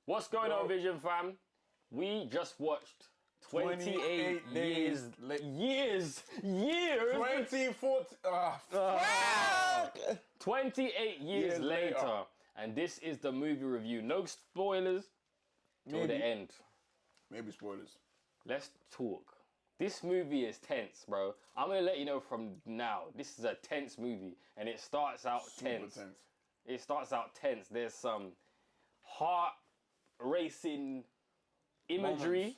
What's going on, Vision fam? We just watched 28 years. 28 years later. And this is the movie review. No spoilers till the end. Maybe spoilers. Let's talk. This movie is tense, bro. I'm gonna let you know from now. This is a tense movie, and it starts out tense. It starts out tense. There's some heart racing imagery,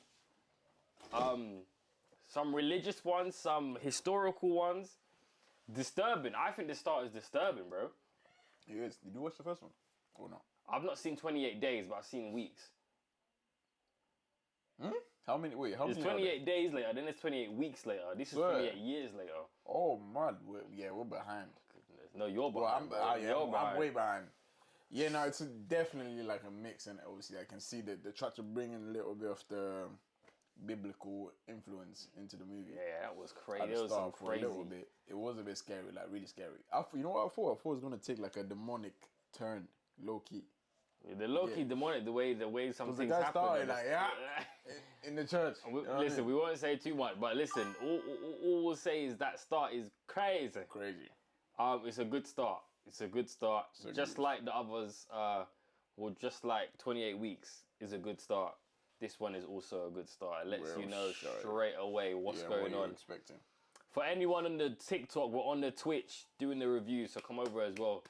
some religious ones, some historical ones. Disturbing. I think the start is disturbing, bro. It is. Did you watch the first one or not? I've not seen 28 days, but I've seen weeks. How many? Wait, how many? It's 28 days later, then it's 28 weeks later. This is 28 years later. Oh man, we're behind. Goodness. No, you're behind. I'm way behind. Yeah, no, it's definitely like a mix, and obviously I can see that they tried to bring in a little bit of the biblical influence into the movie. Yeah, that was crazy. It was some crazy. A little bit. It was a bit scary, like really scary. You know what I thought? I thought it was gonna take like a demonic turn, low key. The low key demonic, the way some things guy happen. Started like in the church. Listen, we won't say too much, but listen, all we'll say is that start is crazy. Crazy. It's a good start. It's a good start. Just like the others, just like 28 weeks is a good start. This one is also a good start. It lets you know straight away what's going on. Expecting. For anyone on the TikTok, we're on the Twitch doing the review, so come over as well.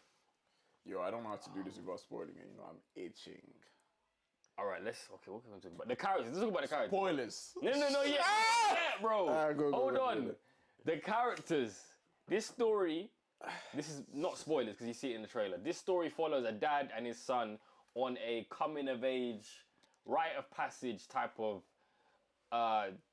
Yo, I don't know how to do this without spoiling it. You know, I'm itching. All right, what can we talk about? The characters. Let's talk about the characters. Spoilers. No, yeah, bro. Hold on. The characters. This story, this is not spoilers because you see it in the trailer. This story follows a dad and his son on a coming-of-age, rite of passage type of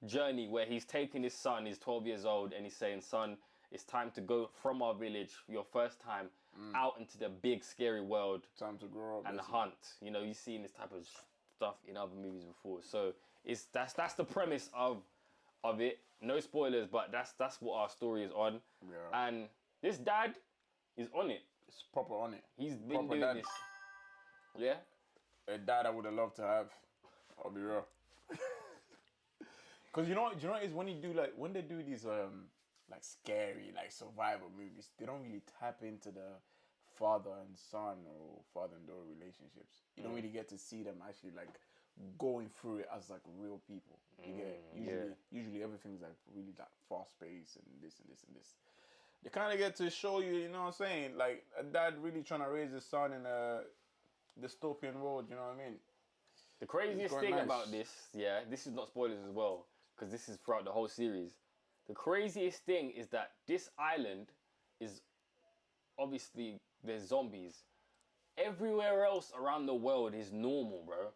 journey where he's taking his son, he's 12 years old, and he's saying, son, it's time to go from our village, your first time, out into the big, scary world. Time to grow up. And hunt. You know, you've seen this type of stuff in other movies before. So that's the premise of it. No spoilers, but that's what our story is on. Yeah. And this dad is on it. It's proper on it. He's been doing this. Yeah? A dad I would have loved to have. I'll be real. Because you know what is when they do these like scary, like survival movies, they don't really tap into the father and son or father and daughter relationships. You don't really get to see them actually like going through it as like real people. You get it? Usually everything's like really like fast paced and this and this and this. They kind of get to show you, you know what I'm saying? Like a dad really trying to raise his son in a dystopian world, you know what I mean? The craziest thing about this, this is not spoilers as well, because this is throughout the whole series. The craziest thing is that this island is obviously there's zombies. Everywhere else around the world is normal, bro.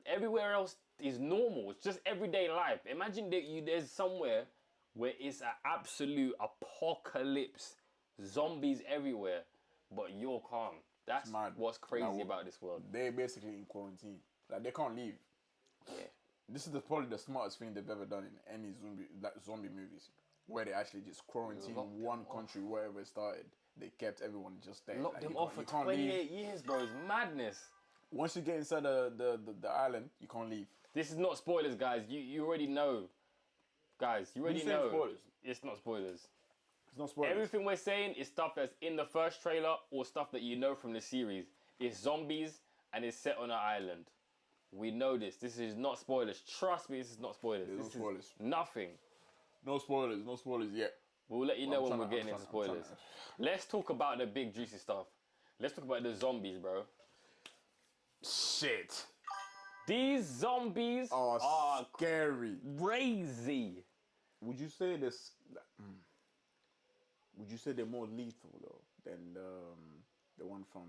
Everywhere else is normal. It's just everyday life. Imagine that there's somewhere where it's an absolute apocalypse, zombies everywhere, but you're calm. That's what's crazy about this world. They're basically in quarantine. Like they can't leave. Yeah. This is probably the smartest thing they've ever done in any zombie movies, where they actually just quarantine one country wherever it started. They kept everyone just there. Locked them off for 28 years, bro. It's madness. Once you get inside the island, you can't leave. This is not spoilers, guys. You already know. Guys, you already know. Spoilers. It's not spoilers. It's not spoilers. Everything we're saying is stuff that's in the first trailer or stuff that you know from the series. It's zombies and it's set on an island. We know this. This is not spoilers. Trust me, this is not spoilers. There's no spoilers. Nothing. No spoilers. No spoilers yet. We'll let you know when we're getting into spoilers. Let's talk about the big juicy stuff. Let's talk about the zombies, bro. Shit. These zombies are scary. Crazy. Would you say this? Would you say they're more lethal though than the one from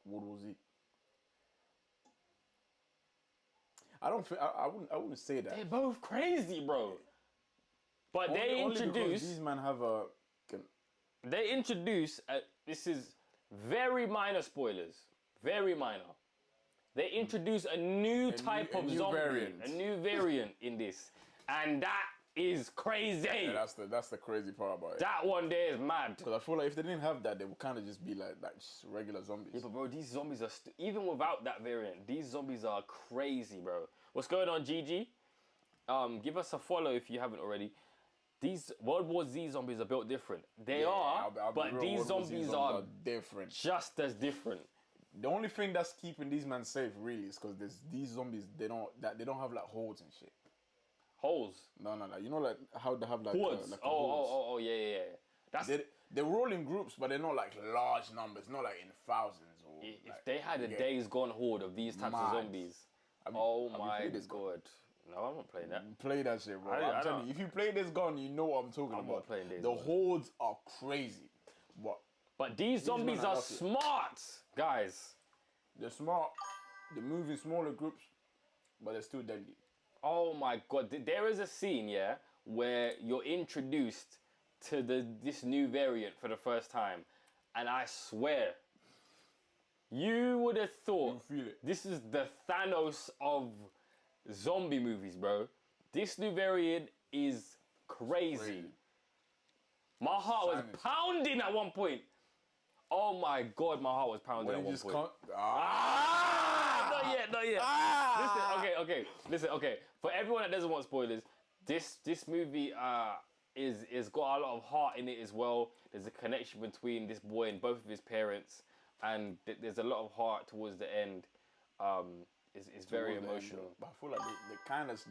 World War Z? I wouldn't say that. They're both crazy, bro. But they introduce. These men have a. They introduce. This is very minor spoilers. Very minor. They introduce a new type of zombie, a new variant in this, and that is crazy. Yeah, that's the crazy part about it. That one there is mad. Because I feel like if they didn't have that, they would kind of just be like just regular zombies. Yeah, but bro, these zombies are even without that variant, these zombies are crazy, bro. What's going on, GG? Give us a follow if you haven't already. These World War Z zombies are built different. They are, but these zombies are different. Just as different. The only thing that's keeping these men safe really is because these zombies they don't have like holes and shit. Holes? No. You know like how they have like hordes. Oh, yeah. That's they roll in groups, but they're not like large numbers, not like in thousands. Or, if they had a Days Gone horde of these types of zombies, my god. No, I'm not playing that. Play that shit, bro. I'm telling you, if you play this gun, you know what I'm talking about. I'm not playing this. The hordes are crazy. But these zombies are smart, guys. They're smart. They move in smaller groups, but they're still deadly. Oh my god. There is a scene, where you're introduced to this new variant for the first time. And I swear, you would have thought this is the Thanos of zombie movies, bro. This new variant is crazy. My heart was pounding at one point. Oh my god, my heart was pounding at one point. Not yet. Listen, okay. For everyone that doesn't want spoilers, this movie is got a lot of heart in it as well. There's a connection between this boy and both of his parents, and there's a lot of heart towards the end. It's very emotional. But I feel like they kind of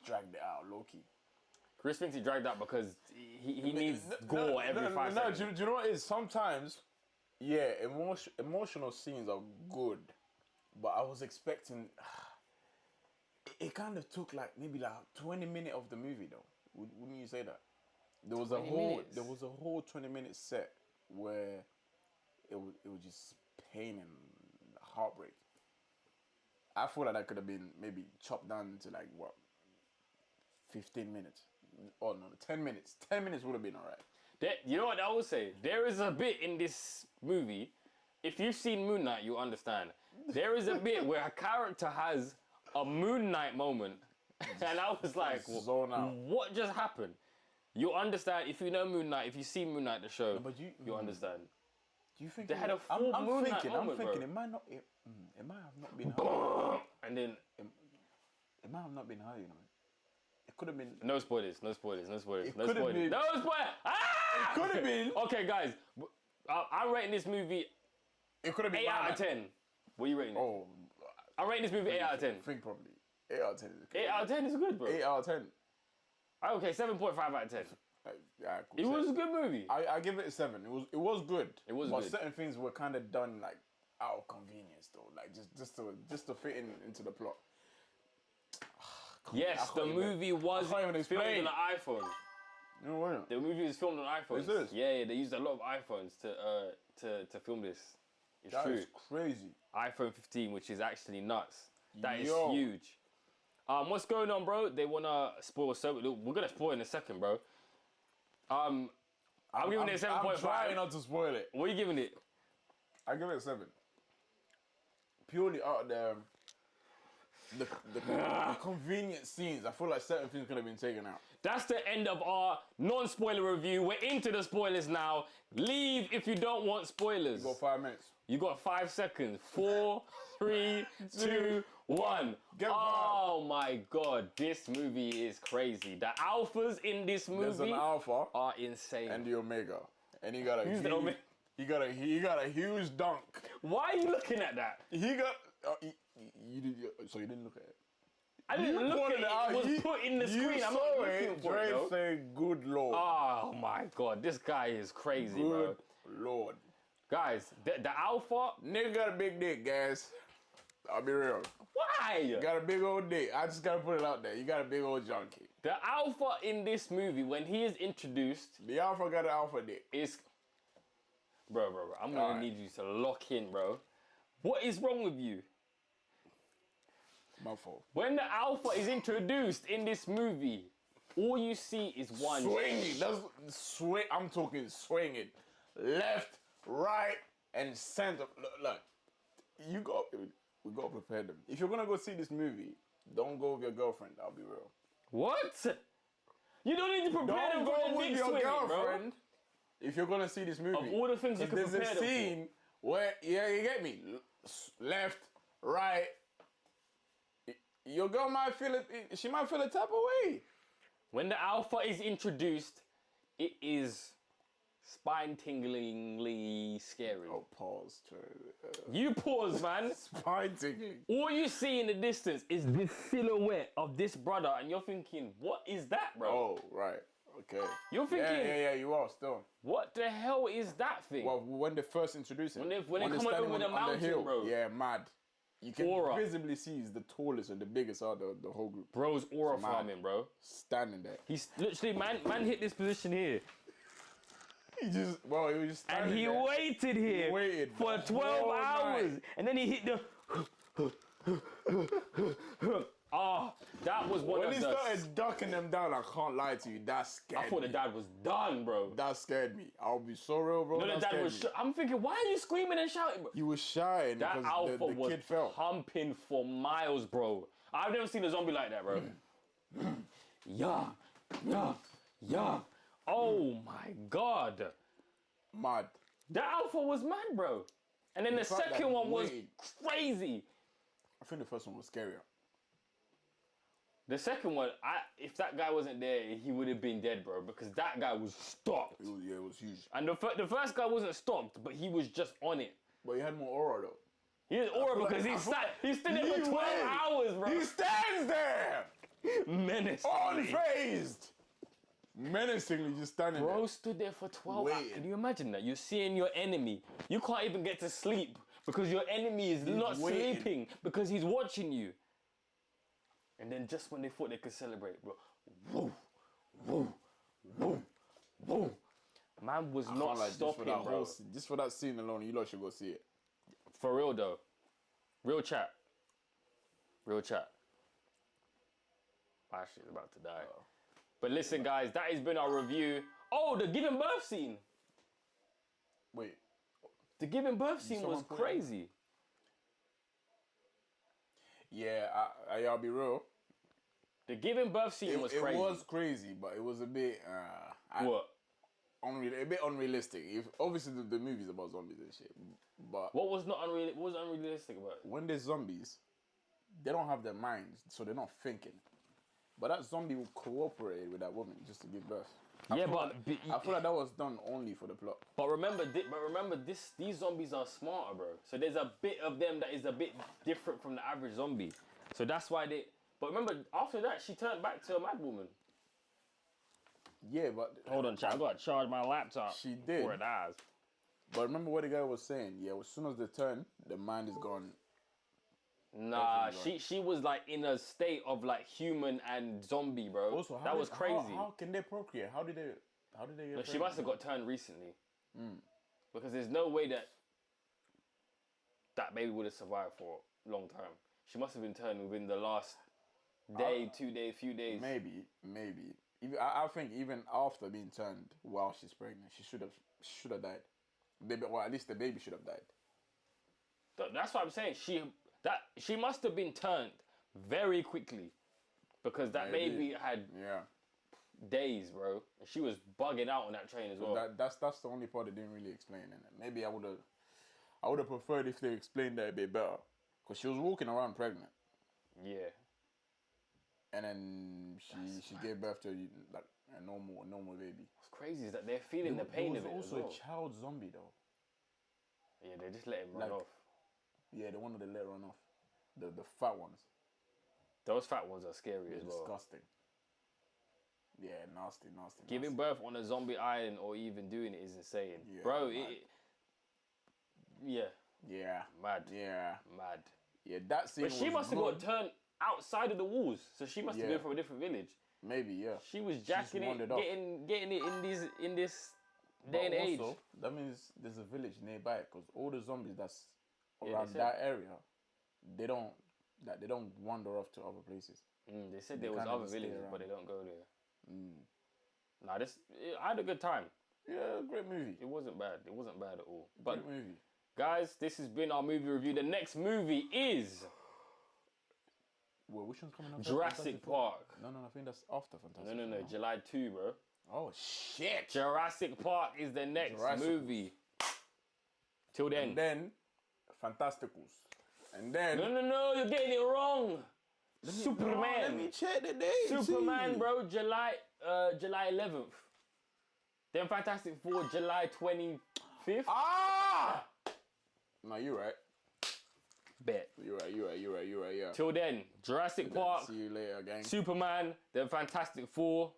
dragged it out, low-key. Chris thinks he dragged out because he needs gore every 5 seconds. Do you know what it is? Sometimes, emotional scenes are good, but I was expecting... It kind of took like maybe like 20 minutes of the movie though. Wouldn't you say that? There was a whole 20-minute set where it was just pain and heartbreak. I feel like that could have been maybe chopped down to like 15 minutes. Oh no, 10 minutes. 10 minutes would have been alright. You know what I will say? There is a bit in this movie. If you've seen Moon Knight, you understand. There is a bit where a character has a Moon Knight moment, and I was like, what just happened? You understand, if you know Moon Knight, if you see Moon Knight the show, no, but you understand. Do you think they had a full Moon Knight moment, I'm thinking bro. It might have not been her. And then it might have not been her, you know. It could have been. No spoilers. No spoilers. It could have been. No spoilers. It could have been. Okay, guys, I'm rating this movie. It could have been 8 out of 10. What are you rating? Oh, I'm rating this movie 8 out of 10. Think properly. 8 out of 10 is good. 8 out of 10 is good, bro. 8 out of 10. Okay, 7.5 out of 10. Yeah, cool. It was a good movie. I give it a 7. It was good. It was but good. Certain things were kind of done like out of convenience though, like just to fit into the plot. Yes, the movie was filmed on an iPhone. You know what? The movie was filmed on iPhones. Is this? Yeah, they used a lot of iPhones to film this. It's true. That is crazy. iPhone 15, which is actually nuts. That is huge. What's going on, bro? They wanna spoil we're gonna spoil in a second, bro. I'm giving it a 7.5. I'm trying not to spoil it. What are you giving it? I give it a 7. Purely out of the convenient scenes. I feel like certain things could have been taken out. That's the end of our non-spoiler review. We're into the spoilers now. Leave if you don't want spoilers. You got 5 minutes. You got 5 seconds. 4, 3, 2, 1. Oh my god, this movie is crazy. The alphas in this movie There's an alpha are insane. and the omega. And he got a Who's the omega? He got a huge dunk. Why are you looking at that? He got so you didn't look at it. I didn't look at it. It was put in the screen. I'm not looking for it. Dre say, "Good Lord." Oh my god, this guy is crazy, bro. Good Lord. Guys, the alpha. Nigga got a big dick, guys. I'll be real. Why? You got a big old dick. I just gotta put it out there. You got a big old junkie. The alpha in this movie, when he is introduced, the alpha got an alpha dick. Is bro. I'm gonna need you to lock in, bro. What is wrong with you? My fault. When the alpha is introduced in this movie, all you see is one swinging. That's swing. I'm talking swinging, left, right, and center. Look, we got to prepare them. If you're gonna go see this movie, don't go with your girlfriend. I'll be real. What? You don't need to prepare them Don't for go the with next your swimming, bro. girlfriend if you're gonna see this movie. Of all the things you If can there's prepare a them for. scene where, yeah, you get me, left, right. Your girl might feel it. She might feel a type of way. When the alpha is introduced, it is spine-tinglingly scary. Oh, pause. You pause, man. Spine tingling. All you see in the distance is this silhouette of this brother, and you're thinking, what is that, bro? Oh, right. Okay. You're thinking, Yeah, you are still. what the hell is that thing? Well, when they first introduced him. When they come standing over the on mountain, hill, bro. Yeah, mad. You can Aura. visibly see he's the tallest and the biggest out of the whole group. Bro's aura It's mad. farming, bro. Standing there. He's literally, man hit this position here. He was just standing And he there. waited here He waited for the 12 whole hours. night. And then he hit the... that was one When of he the... started ducking them down, I can't lie to you, that scared I thought me. the dad was done, bro. That scared me. I'll be so real, bro. No, the that dad scared was... me. I'm thinking, why are you screaming and shouting, bro? He was shouting That because alpha the was kid fell. pumping for miles, bro. I've never seen a zombie like that, bro. Yeah. Oh my God. Mad. That alpha was mad, bro. And then the fact that second one was wait. crazy. I think the first one was scarier. The second one, if that guy wasn't there, he would have been dead, bro. Because that guy was stopped. It was huge. And the first guy wasn't stopped, but he was just on it. But he had more aura, though. He was aura like- because I he feel stood there for 12 wait. hours, bro. He stands there! Menacingly. Unfazed! Menacingly just standing Bro there. stood there for 12 hours. Waiting. Can you imagine that? You're seeing your enemy. You can't even get to sleep because your enemy is not waiting. sleeping because he's watching you. And then just when they thought they could celebrate, bro, woo. Man was I not can't lie, stopping, just for that bro. just for that scene alone, you lot should go see it. For real though. Real chat. My shit's about to die. But listen, guys, that has been our review. Oh, the giving birth scene. Wait. The giving birth scene was someone put it? crazy. Yeah, I'll be real. The giving birth scene was crazy. It was crazy, but it was a bit What? a bit unrealistic. Obviously the movie's about zombies and shit, but What was not unreal? What was unrealistic about it? when they're zombies, they don't have their minds, so they're not thinking. But that zombie will cooperate with that woman just to give birth. I feel like that was done only for the plot. But remember, these zombies are smarter, bro. So there's a bit of them that is a bit different from the average zombie. So that's why they. But remember, after that, she turned back to a mad woman. Yeah, but Hold on, chat. I gotta charge my laptop. She did. Before it dies. But remember what the guy was saying? Yeah, as soon as they turn, the mind is gone. Nah, Everything she was like in a state of like human and zombie, bro. Also, that was crazy. How can they procreate? How did they get Look, she pregnant? must have got turned recently. Because there's no way that baby would have survived for a long time. She must have been turned within the last day, 2 days, few days. Maybe. Even, I think even after being turned while she's pregnant, she should have died. Or at least the baby should have died. That's what I'm saying. She must have been turned very quickly because that Maybe. baby had days, bro. And she was bugging out on that train as well. That's the only part they didn't really explain in it. Maybe I would have preferred if they explained that a bit better, because she was walking around pregnant. Yeah. And then she gave birth to like a normal baby. What's crazy is that they're feeling the pain of it There was as also well. a child zombie though. Yeah, they just let him run off. Yeah, the one that they let run off. The fat ones. Those fat ones are scary They're as well. disgusting. Yeah, nasty. Giving birth on a zombie island or even doing it is insane. Yeah, Bro, mad. Yeah, mad. Yeah. Mad. Yeah, that scene But she was must have got turned outside of the walls. So she must have Yeah. been from a different village. Maybe, yeah. She was jacking it, wandered off. getting it in this day and But age. also, that means there's a village nearby, because all the zombies that's Yeah, around they said. that area, they don't wander off to other places. They said They there was kinda other just stay villages, around. but they don't go there. Nah, I had a good time. Yeah, great movie. It wasn't bad. It wasn't bad at all. But Great movie. guys, this has been our movie review. The next movie is Well, which one's coming up? Jurassic Park. No, I think that's after Fantastic No, Four. July 2, bro. Oh, shit. Jurassic Park is the next movie. Till then. And then, Fantasticals. And then... No, you're getting it wrong. Superman. Let me check the date. Superman, bro, July 11th. Then Fantastic Four, July 25th. Ah! No, you're right. Bet. You're right, yeah. Till then, Jurassic Park. See you later, gang. Superman, then Fantastic Four.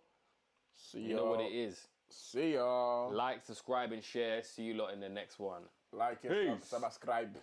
See You know what it is. See y'all. Like, subscribe, and share. See you lot in the next one. Like it, subscribe.